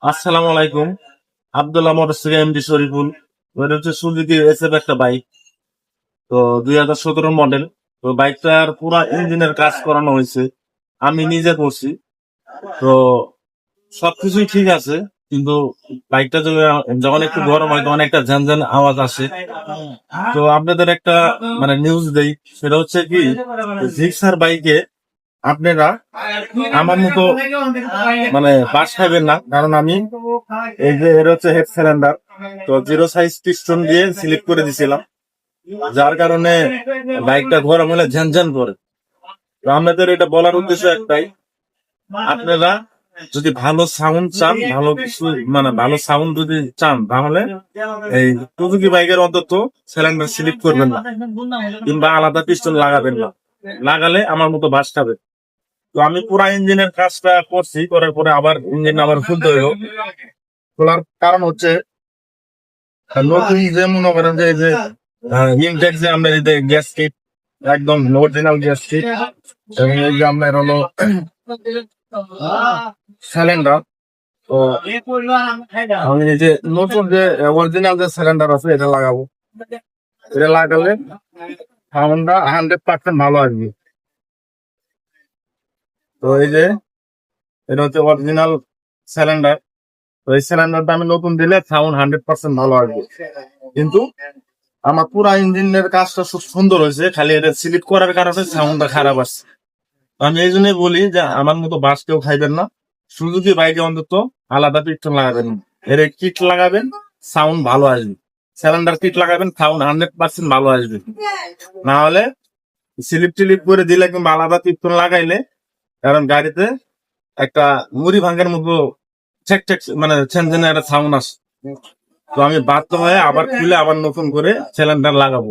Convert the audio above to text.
আসসালামু আলাইকুম। আব্দুল্লাহ মোটরস থেকে এমডি শরীফুল। এটা হচ্ছে সুজুকি এসএফ একটা বাইক। তো 2017 মডেল। তো বাইকটার পুরা ইঞ্জিনের কাজ করানো হয়েছে, আমি নিজে করছি। তো সবকিছুই ঠিক আছে, কিন্তু বাইকটা যখন একটু গরম হয় তখন একটা ঝানঝান আওয়াজ আসে। তো আপনাদের একটা মানে নিউজ দেই, সেটা হচ্ছে কি, জিক্সার বাইকে আপনারা আমার মতো মানে বাস খাইবেন না, কারণ আমি এই যে এর হচ্ছে হেড সিলিন্ডার, তো জিরো সাইজ পিস্টন দিয়ে স্লিপ করে দিছিলাম, যার কারণে বাইকটা গরম হলে ঝ্যানঝ্যান করে। তো আপনাদের এটা বলার উদ্দেশ্য একটাই, আপনারা যদি ভালো সাউন্ড চান, ভালো কিছু মানে ভালো সাউন্ড যদি চান, তাহলে এই সুজুকি বাইকের অন্তত সিলিন্ডার স্লিপ করবেন না, কিংবা আলাদা পিস্টন লাগাবেন না। লাগালে আমার মতো বাস খাবে। তো আমি পুরা ইঞ্জিনের কাজটা করছি, করার পরে আবার ইঞ্জিন আবার খুলতে হইলো। খোলার কারণ হচ্ছে নতুন যে মনে করেন যে এই যে ইনটেক যে আমরা এই যে গ্যাস কিট, একদম অরিজিনাল গ্যাস কিট, এবং এই যে আপনার হলো সিলিন্ডার। তো আমি এই যে নতুন যে অরিজিনাল যে সিলিন্ডার আছে এটা লাগাবো। এটা লাগালে সাউন্ডটা 100% ভালো আসবে। তো এই যে এটা হচ্ছে অরিজিনাল সিলিন্ডার। তো এই সিলিন্ডারটা আমি নতুন দিলে সাউন্ড 100% ভালো আসবে। কিন্তু আমার পুরা ইঞ্জিনের কাজটা খুব সুন্দর হয়েছে, খালি এটা স্লিপ করার কারণে সাউন্ডটা খারাপ আসছে। তো আমি এই জন্যই বলি যে আমার মতো বাস কেউ খাইবেন না, সুজুকি বাইকে অন্তত আলাদা পিস্টন লাগাবেন, এর কিট লাগাবেন, সাউন্ড ভালো আসবে। সিলিন্ডার কিট লাগাবেন, সাউন্ড 100% ভালো আসবে। না হলে স্লিপ টিলিপ করে দিলে কিংবা আলাদা পিস্টন লাগাইলে, কারণ গাড়িতে একটা মুড়ি ভাঙার মতো ঠেক ঠেক মানে ছেনছেনে একটা সাউন্ড আসে। তো আমি বাধ্য হয়ে আবার খুলে আবার নতুন করে সিলিন্ডার লাগাবো।